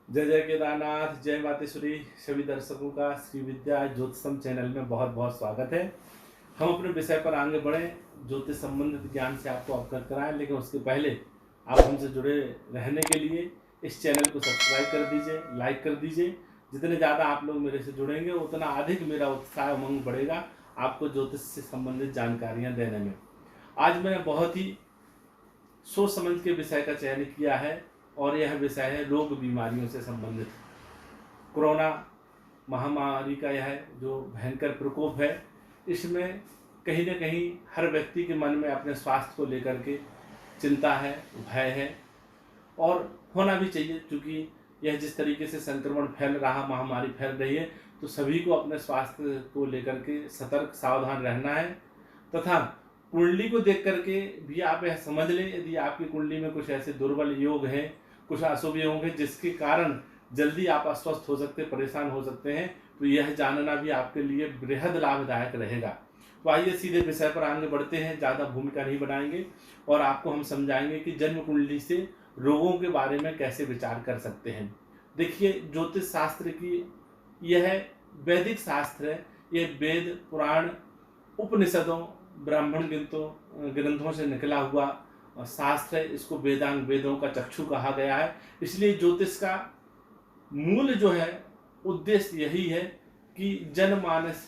जय जय केदारनाथ, जय मातेश्वरी। सभी दर्शकों का श्री विद्या ज्योतिषम चैनल में बहुत बहुत स्वागत है। हम अपने विषय पर आगे बढ़ें, ज्योतिष संबंधित ज्ञान से आपको अवगत कराएं, लेकिन उसके पहले आप हमसे जुड़े रहने के लिए इस चैनल को सब्सक्राइब कर दीजिए, लाइक कर दीजिए। जितने ज़्यादा आप लोग मेरे से जुड़ेंगे उतना अधिक मेरा उत्साह उमंग बढ़ेगा आपको ज्योतिष से संबंधित जानकारियाँ देने में। आज मैंने बहुत ही सोच समझ के विषय का चयन किया है और यह विषय है रोग बीमारियों से संबंधित। कोरोना महामारी का यह जो भयंकर प्रकोप है, इसमें कहीं न कहीं हर व्यक्ति के मन में अपने स्वास्थ्य को लेकर के चिंता है, भय है और होना भी चाहिए, क्योंकि यह जिस तरीके से संक्रमण फैल रहा, महामारी फैल रही है, तो सभी को अपने स्वास्थ्य को लेकर के सतर्क सावधान रहना है। तथा कुंडली को देख करके भी आप यह समझ लें, यदि आपकी कुंडली में कुछ ऐसे दुर्बल योग हैं, कुछ अशुभ योग हैं जिसके कारण जल्दी आप अस्वस्थ हो सकते, परेशान हो सकते हैं, तो यह जानना भी आपके लिए बेहद लाभदायक रहेगा। तो आइए सीधे विषय पर आगे बढ़ते हैं, ज़्यादा भूमिका नहीं बनाएंगे और आपको हम समझाएंगे कि जन्म कुंडली से रोगों के बारे में कैसे विचार कर सकते हैं। देखिए, ज्योतिष शास्त्र की यह वैदिक शास्त्र है। यह वेद, पुराण, उपनिषदों, ब्राह्मण ग्रंथों से निकला हुआ शास्त्र है। इसको वेदांग, वेदों का चक्षु कहा गया है। इसलिए ज्योतिष का मूल जो है उद्देश्य यही है कि जनमानस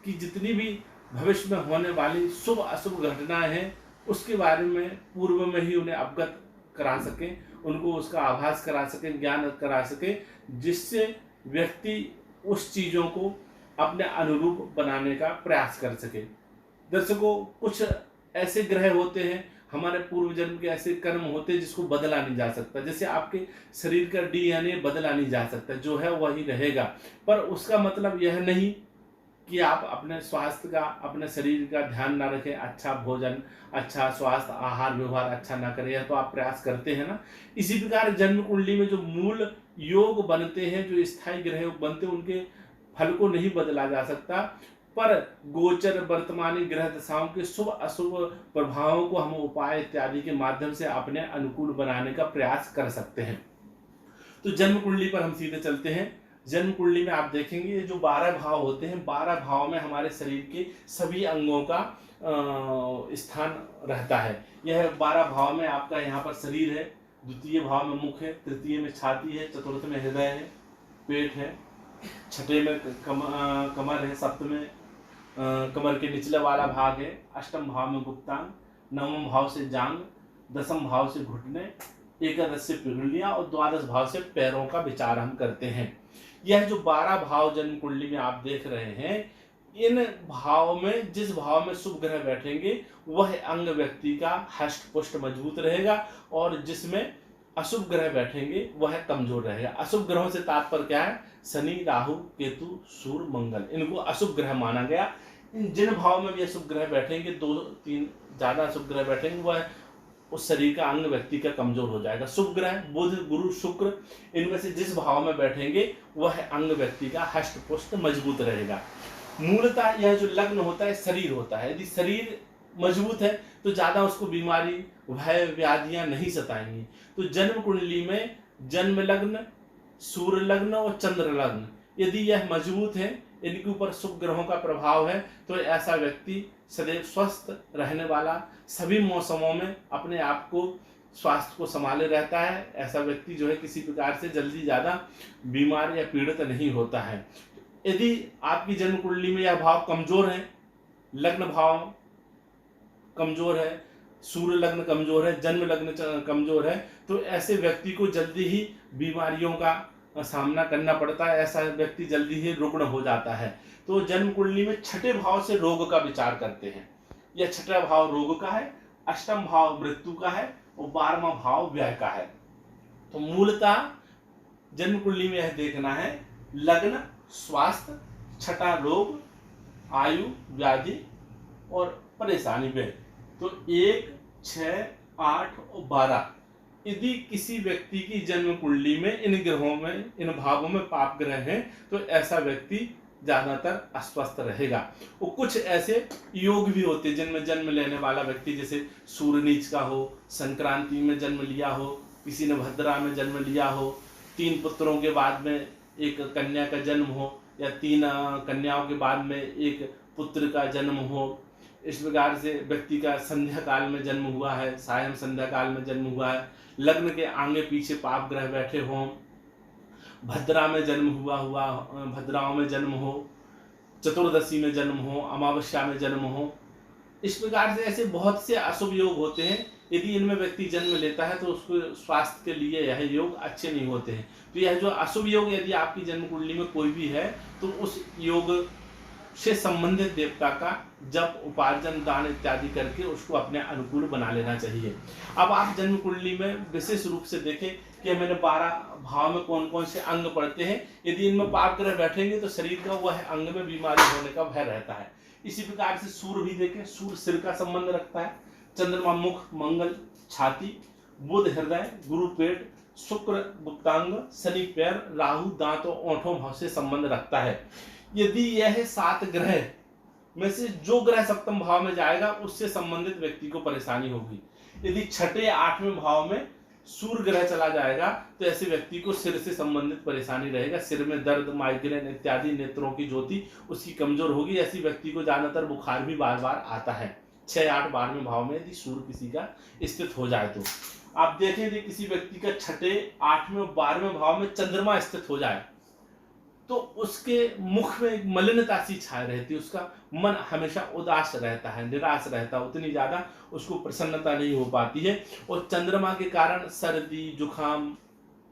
की जितनी भी भविष्य में होने वाली शुभ अशुभ घटनाएं हैं उसके बारे में पूर्व में ही उन्हें अवगत करा सकें, उनको उसका आभास करा सकें, ज्ञान करा सकें, जिससे व्यक्ति उस चीज़ों को अपने अनुरूप बनाने का प्रयास कर सके। दर्शकों, कुछ ऐसे ग्रह होते हैं, हमारे पूर्व जन्म के ऐसे कर्म होते हैं जिसको बदला नहीं जा सकता। जैसे आपके शरीर का डीएनए बदला नहीं जा सकता, जो है वही रहेगा। पर उसका मतलब यह नहीं कि आप अपने स्वास्थ्य का, अपने शरीर का ध्यान ना रखें, अच्छा भोजन, अच्छा स्वास्थ्य, आहार व्यवहार अच्छा ना करें। यह तो आप प्रयास करते हैं ना। इसी प्रकार जन्म कुंडली में जो मूल योग बनते हैं, जो स्थायी ग्रह योग बनते हैं, उनके फल को नहीं बदला जा सकता, पर गोचर वर्तमानी ग्रह दशाओं के शुभ अशुभ प्रभावों को हम उपाय इत्यादि के माध्यम से अपने अनुकूल बनाने का प्रयास कर सकते हैं। तो जन्म कुंडली पर हम सीधे चलते हैं। जन्म कुंडली में आप देखेंगे ये जो 12 भाव होते हैं, 12 भाव में हमारे शरीर के सभी अंगों का स्थान रहता है। यह 12 भाव में आपका यहाँ पर शरीर है, द्वितीय भाव में मुख है, तृतीय में छाती है, चतुर्थ में हृदय है, पेट है, छठे में कमर है, सप्तम में कमर के निचले वाला भाग है, अष्टम भाव में गुप्तांग, नवम भाव से जांग, दसम भाव से घुटने, एकादश से पिघलियां और द्वादश भाव से पैरों का विचार हम करते हैं। यह जो 12 भाव जन्म कुंडली में आप देख रहे हैं, इन भाव में जिस भाव में शुभ ग्रह बैठेंगे वह अंग व्यक्ति का हष्ट पुष्ट मजबूत रहेगा और जिसमें अशुभ ग्रह बैठेंगे वह कमजोर रहेगा। अशुभ ग्रहों से तात्पर्य क्या है? शनि, राहु, केतु, सूर्य, मंगल, इनको अशुभ ग्रह माना गया। जिन भाव में भी अशुभ ग्रह बैठेंगे, 2-3 ज्यादा अशुभ ग्रह बैठेंगे, वह उस शरीर का अंग व्यक्ति का कमजोर हो जाएगा। शुभ ग्रह बुध, गुरु, शुक्र, इनमें से जिस भाव में बैठेंगे वह अंग व्यक्ति का हष्ट पुष्ट मजबूत रहेगा। मूलतः यह जो लग्न होता है शरीर होता है। यदि शरीर मजबूत है तो ज्यादा उसको बीमारी, भय, व्याधियां नहीं सताएंगी। तो जन्म कुंडली में जन्म लग्न, सूर्य लग्न और चंद्र लग्न यदि यह मजबूत है, इनके ऊपर शुभ ग्रहों का प्रभाव है, तो ऐसा व्यक्ति सदैव स्वस्थ रहने वाला, सभी मौसमों में अपने आप को, स्वास्थ्य को संभाले रहता है। ऐसा व्यक्ति जो है किसी प्रकार से जल्दी ज़्यादा बीमार या पीड़ित नहीं होता है। यदि आपकी जन्म कुंडली में यह भाव कमजोर है, लग्न भाव कमजोर है, सूर्य लग्न कमजोर है, जन्म लग्न कमजोर है, तो ऐसे व्यक्ति को जल्दी ही बीमारियों का सामना करना पड़ता है। ऐसा व्यक्ति जल्दी ही रुग्ण हो जाता है। तो जन्म कुंडली में छठे भाव से रोग का विचार करते हैं। यह छठा भाव रोग का है, अष्टम भाव मृत्यु का है और 12वां भाव व्यय का है। तो मूलतः जन्म कुंडली में यह देखना है, लग्न स्वास्थ्य, छठा रोग, आयु, व्याधि और परेशानी व्यय। तो 1, 6, 8 और 12 यदि किसी व्यक्ति की जन्म कुंडली में इन ग्रहों में, इन भावों में पाप ग्रह हैं, तो ऐसा व्यक्ति ज्यादातर अस्वस्थ रहेगा। और कुछ ऐसे योग भी होते हैं जिनमें जन्म लेने वाला व्यक्ति, जैसे सूर्य नीच का हो, संक्रांति में जन्म लिया हो, किसी ने भद्रा में जन्म लिया हो, 3 पुत्रों के बाद में एक कन्या का जन्म हो, या 3 कन्याओं के बाद में एक पुत्र का जन्म हो। इस प्रकार से व्यक्ति का संध्या काल में जन्म हुआ है, सायं संध्या काल में जन्म हुआ है, लग्न के आगे पीछे पाप ग्रह बैठे हों, भद्रा में जन्म हुआ भद्राओं में जन्म हो, चतुर्दशी में जन्म हो, अमावस्या में जन्म हो। इस प्रकार से ऐसे बहुत से अशुभ योग होते हैं। यदि इनमें व्यक्ति जन्म लेता है तो उसको स्वास्थ्य के लिए यह योग अच्छे नहीं होते हैं। तो यह जो अशुभ योग यदि आपकी जन्म कुंडली में कोई भी है तो उस योग से संबंधित देवता का जप, उपार्जन, दान इत्यादि करके उसको अपने अनुकूल बना लेना चाहिए। अब आप जन्म कुंडली में विशेष रूप से देखें कि मैंने 12 भाव में कौन कौन से अंग पड़ते हैं। यदि इनमें पाप ग्रह बैठेंगे तो शरीर का वह अंग में बीमारी होने का भय रहता है। इसी प्रकार से सूर्य भी देखें, सूर्य सिर का संबंध रखता है, चंद्रमा मुख, मंगल छाती, बुध हृदय, गुरु पेट, शुक्र गुप्तांग, शनि पैर, राहु दांत और ओंठों भाव से संबंध रखता है। यदि यह 7 ग्रह में से जो ग्रह सप्तम भाव में जाएगा उससे संबंधित व्यक्ति को परेशानी होगी। यदि छठे 8वें भाव में सूर्य ग्रह चला जाएगा तो ऐसे व्यक्ति को सिर से संबंधित परेशानी रहेगा, सिर में दर्द, माइग्रेन इत्यादि, नेत्रों की ज्योति उसकी कमजोर होगी। ऐसी व्यक्ति को ज्यादातर बुखार भी बार बार आता है 6, 8, 12वें भाव में यदि सूर्य किसी का स्थित हो जाए। तो आप देखें यदि किसी व्यक्ति का छठे, 8वें, 12वें भाव में चंद्रमा स्थित हो जाए तो उसके मुख में एक मलिनता सी छाए रहती है, उसका मन हमेशा उदास रहता है, निराश रहता है, उतनी ज्यादा उसको प्रसन्नता नहीं हो पाती है। और चंद्रमा के कारण सर्दी, जुखाम,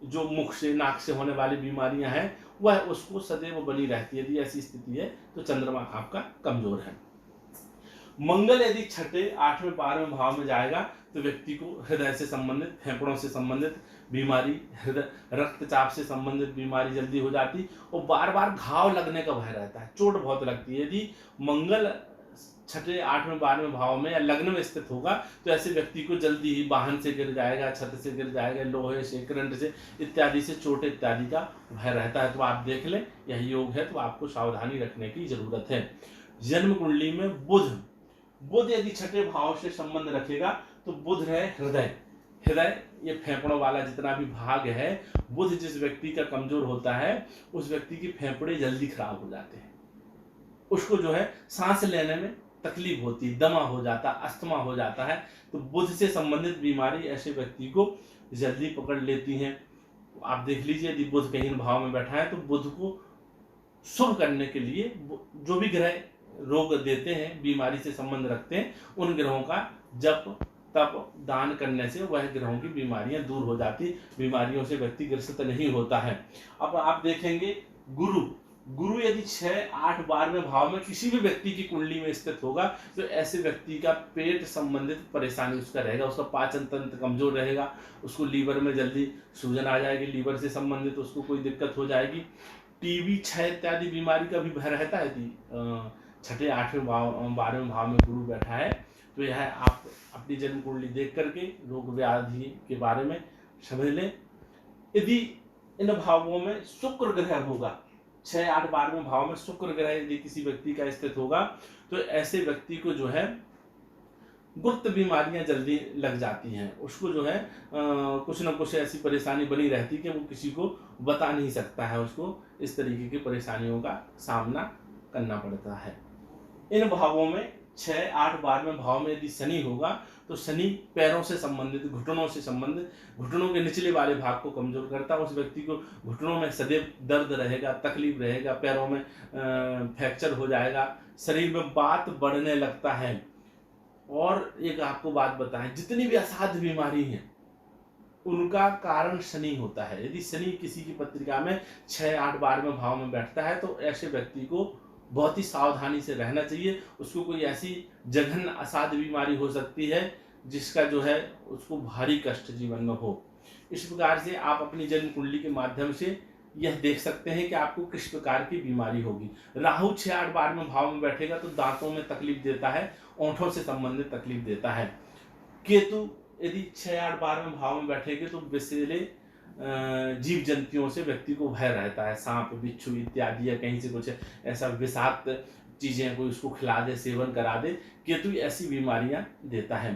जो मुख से, नाक से होने वाली बीमारियां हैं वह उसको सदैव बनी रहती है। यदि ऐसी स्थिति है तो चंद्रमा आपका कमजोर है। मंगल यदि छठे, 8वें, 12वें भाव में जाएगा तो व्यक्ति को हृदय से संबंधित, फेफड़ों से संबंधित बीमारी, हृदय रक्तचाप से संबंधित बीमारी जल्दी हो जाती और बार बार घाव लगने का भय रहता है, चोट बहुत लगती है। यदि मंगल छठे, 8वें, 12वें भाव में या लग्न में स्थित होगा तो ऐसे व्यक्ति को जल्दी ही वाहन से गिर जाएगा, छत से गिर जाएगा, लोहे से, करंट से इत्यादि से चोट इत्यादि का भय रहता है। तो आप देख लें यही योग है तो आपको सावधानी रखने की जरूरत है। जन्म कुंडली में बुध यदि छठे भाव से संबंध रखेगा तो बुध है हृदय, ये फेफड़ों वाला जितना भी भाग है, बुध जिस व्यक्ति का कमजोर होता है उस व्यक्ति की फेफड़े जल्दी खराब हो जाते हैं, उसको जो है सांस लेने में तकलीफ होती, दमा हो जाता, अस्थमा हो जाता है। तो बुध से संबंधित बीमारी ऐसे व्यक्ति को जल्दी पकड़ लेती हैं। आप देख लीजिए यदि बुध कहीं भाव में बैठा है तो बुध को शुभ करने के लिए जो भी ग्रह रोग देते हैं, बीमारी से संबंध रखते हैं, उन ग्रहों का जप, तप, दान करने से वह ग्रहों की बीमारियां दूर हो जाती, बीमारियों से व्यक्ति ग्रसित नहीं होता है। अब आप देखेंगे गुरु यदि 6, 8, 12वें भाव में किसी भी व्यक्ति की कुंडली में स्थित होगा तो ऐसे व्यक्ति का पेट संबंधित परेशानी उसका रहेगा, उसका पाचन तंत्र कमजोर रहेगा, उसको लीवर में जल्दी सूजन आ जाएगी, लीवर से संबंधित उसको कोई दिक्कत हो जाएगी। टीबी, क्षय इत्यादि बीमारी का भी भय रहता है। यदि छठे, 8वें भाव, 12वें भाव में गुरु बैठा है तो यह आप अपनी जन्म कुंडली देख करके रोग व्याधि के बारे में समझ लें। यदि इन भावों में शुक्र ग्रह होगा, 6, 8, 12वें भाव में शुक्र ग्रह यदि किसी व्यक्ति का स्थित होगा तो ऐसे व्यक्ति को जो है गुप्त बीमारियां जल्दी लग जाती हैं, उसको जो है कुछ न कुछ ऐसी परेशानी बनी रहती कि वो किसी को बता नहीं सकता है, उसको इस तरीके की परेशानियों का सामना करना पड़ता है। इन भावों में 6, 8, 12वें भाव में यदि शनि होगा तो शनि पैरों से संबंधित, घुटनों से संबंधित, घुटनों के निचले वाले भाग को कमजोर करता है। उस व्यक्ति को घुटनों में सदैव दर्द रहेगा, तकलीफ रहेगा, पैरों में फ्रैक्चर हो जाएगा, शरीर में बात बढ़ने लगता है। और एक आपको बात बताएं, जितनी भी असाध्य बीमारी है उनका कारण शनि होता है। यदि शनि किसी की पत्रिका में 6, 8, 12वें भाव में बैठता है तो ऐसे व्यक्ति को बहुत ही सावधानी से रहना चाहिए। उसको कोई ऐसी जघन्य असाध्य बीमारी हो सकती है जिसका जो है उसको भारी कष्ट जीवन में हो। इस प्रकार से आप अपनी जन्म कुंडली के माध्यम से यह देख सकते हैं कि आपको किस प्रकार की बीमारी होगी। राहु 6, 8, 12वें भाव में बैठेगा तो दांतों में तकलीफ देता है, ओंठों से संबंधित तकलीफ देता है। केतु यदि 6, 8, 12वें भाव में बैठेंगे तो विषैले जीव जंतुओं से व्यक्ति को भय रहता है, सांप, बिच्छू इत्यादि, या कहीं से कुछ ऐसा विषाक्त चीजें कोई उसको खिला दे, सेवन करा दे, केतु ऐसी बीमारियां देता है।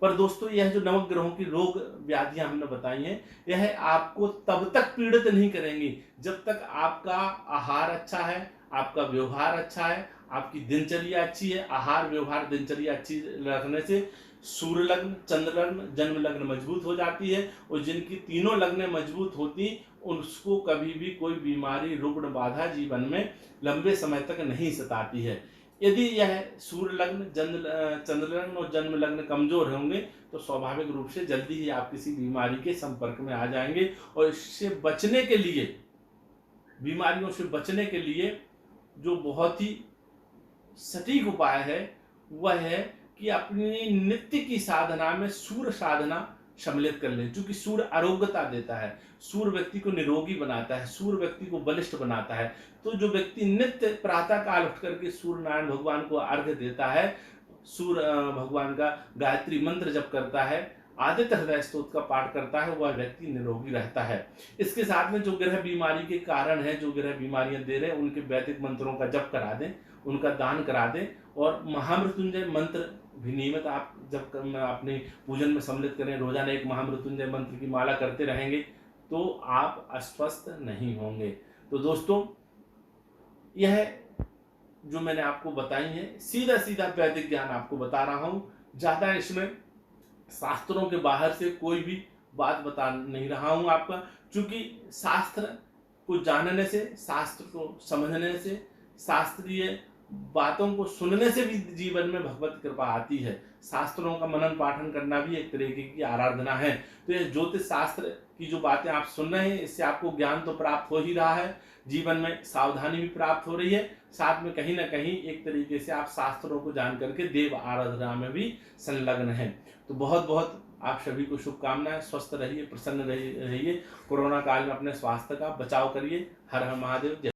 पर दोस्तों यह जो नवग्रहों की रोग व्याधियां हमने बताई हैं, यह आपको तब तक पीड़ित नहीं करेंगी जब तक आपका आहार अच्छा है, आपका व्यवहार अच्छा है, आपकी दिनचर्या अच्छी है। आहार, व्यवहार, दिनचर्या अच्छी रखने से सूर्य लग्न, चंद्र लग्न, जन्म लग्न मजबूत हो जाती है, और जिनकी तीनों लग्नें मजबूत होती उसको कभी भी कोई बीमारी, रुग्ण बाधा जीवन में लंबे समय तक नहीं सताती है। यदि यह सूर्य लग्न, चंद्र लग्न और जन्म लग्न कमजोर होंगे तो स्वाभाविक रूप से जल्दी ही आप किसी बीमारी के संपर्क में आ जाएंगे। और इससे बचने के लिए, बीमारियों से बचने के लिए जो बहुत ही सटीक उपाय है वह है कि अपनी नित्य की साधना में सूर्य साधना सम्मिलित कर ले। क्योंकि सूर्य आरोग्यता देता है, सूर्य व्यक्ति को निरोगी बनाता है, सूर्य व्यक्ति को बलिष्ठ बनाता है। तो जो व्यक्ति नित्य प्रातः काल उठ करके सूर्य नारायण भगवान को अर्घ्य देता है, सूर्य भगवान का गायत्री मंत्र जप करता है, आदित्य हृदय स्तोत्र का पाठ करता है, वह व्यक्ति निरोगी रहता है। इसके साथ में जो ग्रह बीमारी के कारण है, जो ग्रह बीमारियां दे रहे हैं, उनके वैदिक मंत्रों का जप करा दें, उनका दान करा दें, और महामृत्युंजय मंत्र भी नियमित आप जब अपने पूजन में सम्मिलित करें, रोजाना एक महामृत्युंजय मंत्र की माला करते रहेंगे तो आप अस्वस्थ नहीं होंगे। तो दोस्तों यह जो मैंने आपको बताई है सीधा सीधा वैदिक ज्ञान आपको बता रहा हूं, ज्यादा इसमें शास्त्रों के बाहर से कोई भी बात बता नहीं रहा हूं आपका। क्योंकि शास्त्र को जानने से, शास्त्र को समझने से, शास्त्रीय बातों को सुनने से भी जीवन में भगवत कृपा आती है। शास्त्रों का मनन पाठन करना भी एक तरीके की आराधना है। तो ये ज्योतिष शास्त्र की जो बातें आप सुन रहे हैं, इससे आपको ज्ञान तो प्राप्त हो ही रहा है, जीवन में सावधानी भी प्राप्त हो रही है, साथ में कहीं ना कहीं एक तरीके से आप शास्त्रों को जान करके देव आराधना में भी संलग्न हैं। तो बहुत बहुत आप सभी को शुभकामनाएं। स्वस्थ रहिए, प्रसन्न रहिए। कोरोना काल में अपने स्वास्थ्य का बचाव करिए। हर हर महादेव।